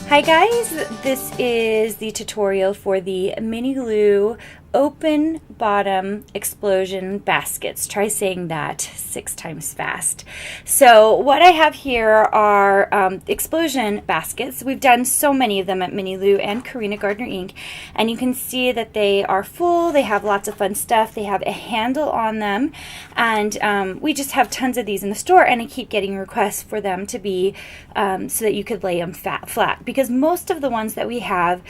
Hi guys, this is the tutorial for the MiniLou open bottom explosion baskets. Try saying that 6 times fast. So what I have here are explosion baskets. We've done so many of them at MiniLou and Karina Gardner Inc. And you can see that they are full. They have lots of fun stuff. They have a handle on them. And we just have tons of these in the store, and I keep getting requests for them to be so that you could lay them flat. Because most of the ones that we have,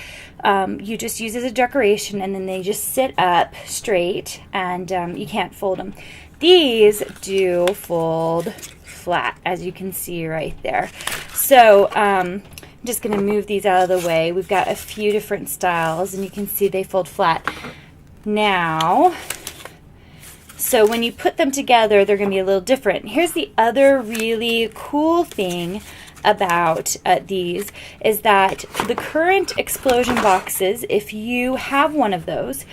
you just use as a decoration, and then they just sit up straight, and you can't fold them. These do fold flat, as you can see right there. So I'm just going to move these out of the way. We've got a few different styles, and you can see they fold flat. Now, so when you put them together, they're going to be a little different. Here's the other really cool thing about these is that the current explosion boxes, if you have one of those,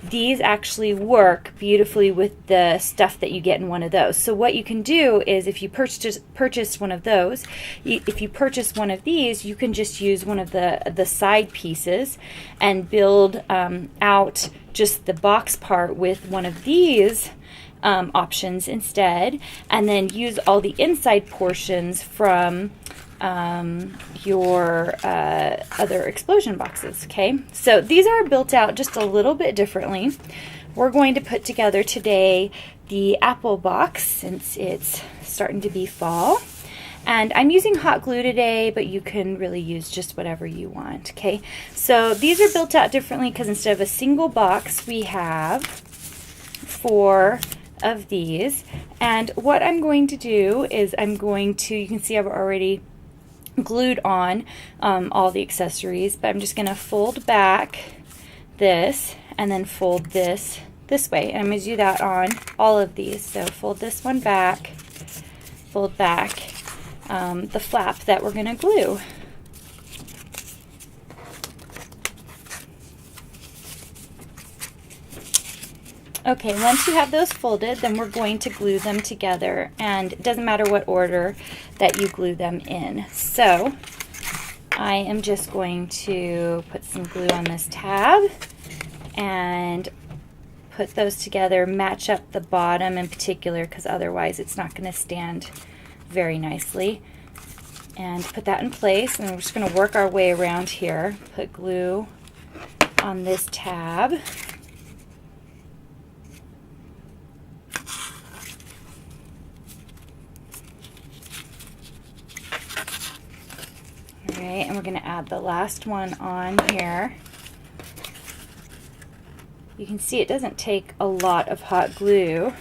these actually work beautifully with the stuff that you get in one of those. So what you can do is, if you purchase one of those, if you purchase one of these, you can just use one of the side pieces and build out just the box part with one of these options instead, and then use all the inside portions from your other explosion boxes. Okay, so these are built out just a little bit differently. We're going to put together today the apple box, since it's starting to be fall. And I'm using hot glue today, but you can really use just whatever you want. Okay, so these are built out differently because instead of a single box, we have 4 of these. And what I'm going to do is you can see I've already glued on all the accessories, but I'm just going to fold back this and then fold this way. And I'm going to do that on all of these. So fold this one back, fold back the flap that we're going to glue. Okay, once you have those folded, then we're going to glue them together, and it doesn't matter what order that you glue them in. So I am just going to put some glue on this tab and put those together, match up the bottom in particular, because otherwise it's not going to stand very nicely. And put that in place, and we're just going to work our way around here. Put glue on this tab. Alright, and we're going to add the last one on here. You can see it doesn't take a lot of hot glue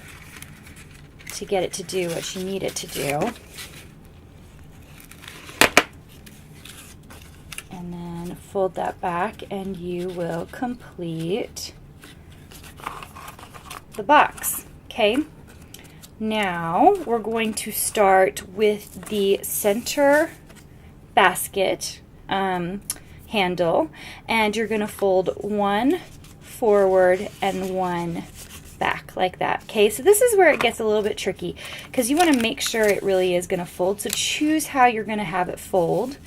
to get it to do what you need it to do. And then fold that back, and you will complete the box. Okay, now we're going to start with the center basket handle, and you're going to fold one forward and one back like that. Okay, so this is where it gets a little bit tricky, because you want to make sure it really is going to fold. So choose how you're going to have it fold,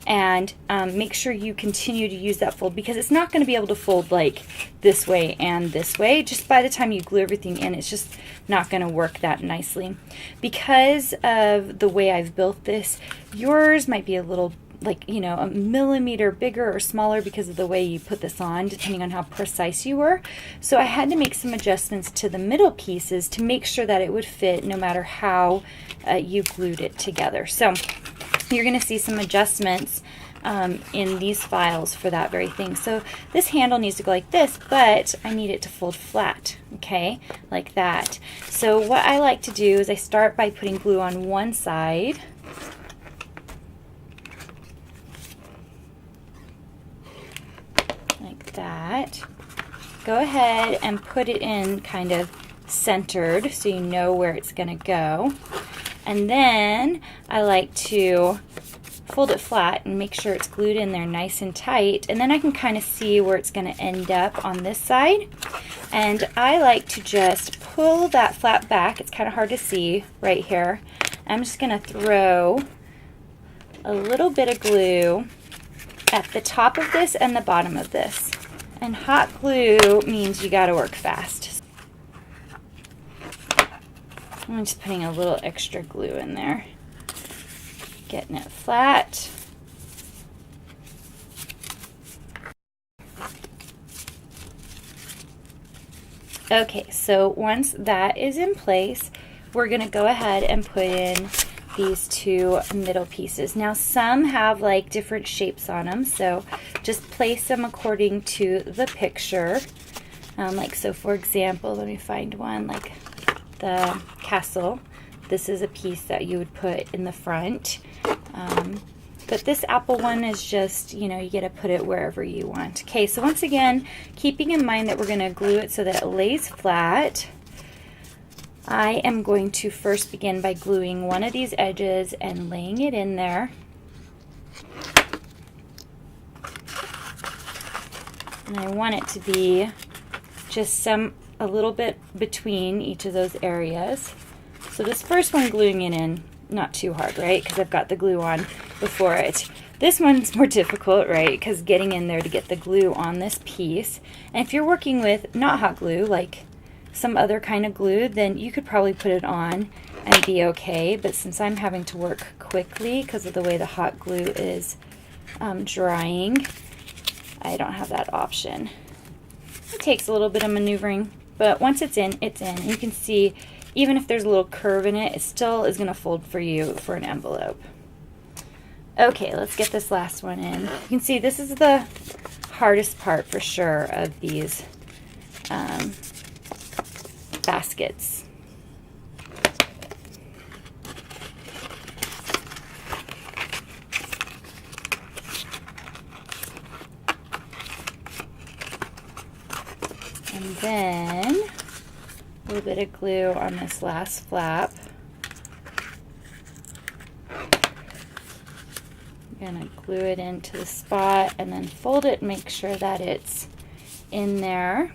and make sure you continue to use that fold, because it's not going to be able to fold like this way and this way. Just by the time you glue everything in, it's just not going to work that nicely. Because of the way I've built this, yours might be a little, like, you know, a millimeter bigger or smaller because of the way you put this on, depending on how precise you were. So I had to make some adjustments to the middle pieces to make sure that it would fit no matter how you glued it together. So you're going to see some adjustments in these files for that very thing. So this handle needs to go like this, but I need it to fold flat, okay, like that. So what I like to do is I start by putting glue on one side, like that. Go ahead and put it in kind of centered so you know where it's going to go. And then I like to fold it flat and make sure it's glued in there nice and tight, and then I can kind of see where it's going to end up on this side. And I like to just pull that flap back. It's kind of hard to see right here. I'm just going to throw a little bit of glue at the top of this and the bottom of this. And hot glue means you gotta work fast. I'm just putting a little extra glue in there. Getting it flat. Okay, so once that is in place, we're gonna go ahead and put in these two middle pieces. Now some have like different shapes on them, so just place them according to the picture. Like so for example, let me find one like the castle. This is a piece that you would put in the front. But this apple one is just, you know, you get to put it wherever you want. Okay, so once again, keeping in mind that we're going to glue it so that it lays flat, I am going to first begin by gluing one of these edges and laying it in there. And I want it to be just a little bit between each of those areas. So this first one, gluing it in, not too hard, right? Because I've got the glue on before it. This one's more difficult, right? Because getting in there to get the glue on this piece. And if you're working with not hot glue, like some other kind of glue, then you could probably put it on and be okay. But since I'm having to work quickly because of the way the hot glue is drying, I don't have that option. It takes a little bit of maneuvering, but once it's in, it's in. You can see even if there's a little curve in it, it still is going to fold for you for an envelope. Okay, let's get this last one in. You can see this is the hardest part for sure of these baskets. And then a little bit of glue on this last flap. I'm going to glue it into the spot and then fold it and make sure that it's in there.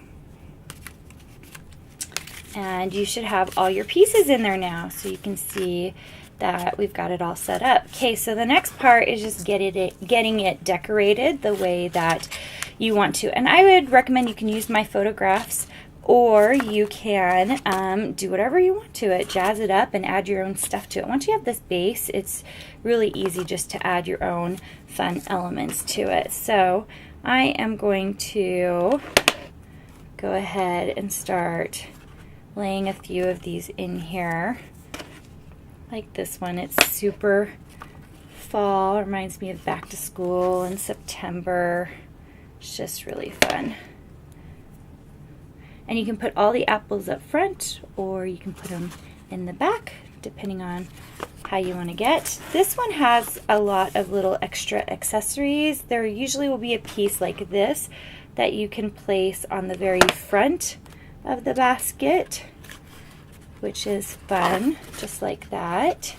And you should have all your pieces in there now, so you can see that we've got it all set up. Okay, so the next part is just getting it decorated the way that you want to. And I would recommend you can use my photographs, or you can do whatever you want to it, jazz it up and add your own stuff to it. Once you have this base, it's really easy just to add your own fun elements to it. So I am going to go ahead and start laying a few of these in here. Like this one, it's super fall, reminds me of back to school in September. It's just really fun. And you can put all the apples up front, or you can put them in the back, depending on how you want to get. This one has a lot of little extra accessories. There usually will be a piece like this that you can place on the very front of the basket, which is fun, just like that.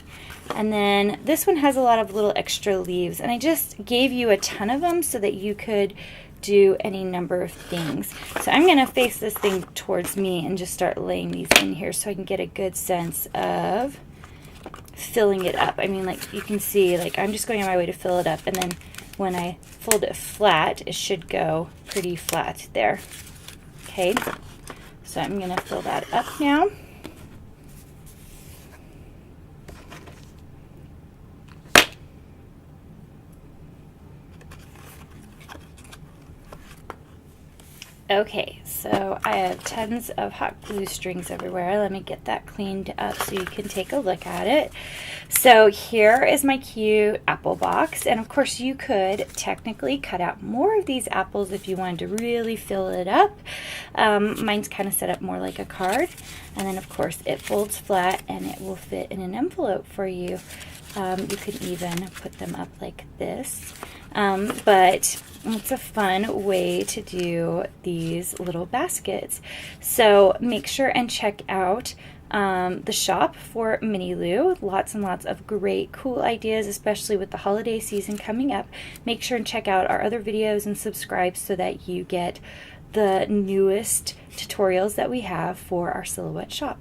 And then this one has a lot of little extra leaves, and I just gave you a ton of them so that you could do any number of things. So I'm going to face this thing towards me and just start laying these in here so I can get a good sense of filling it up. I mean, like you can see, like I'm just going on my way to fill it up, and then when I fold it flat, it should go pretty flat there. Okay, so I'm going to fill that up now. Okay, so I have tons of hot glue strings everywhere. Let me get that cleaned up so you can take a look at it. So here is my cute apple box, and of course you could technically cut out more of these apples if you wanted to really fill it up. Mine's kind of set up more like a card, and then of course it folds flat and it will fit in an envelope for you. You could even put them up like this, but it's a fun way to do these little baskets. So make sure and check out the shop for MiniLou. Lots and lots of great, cool ideas, especially with the holiday season coming up. Make sure and check out our other videos and subscribe so that you get the newest tutorials that we have for our silhouette shop.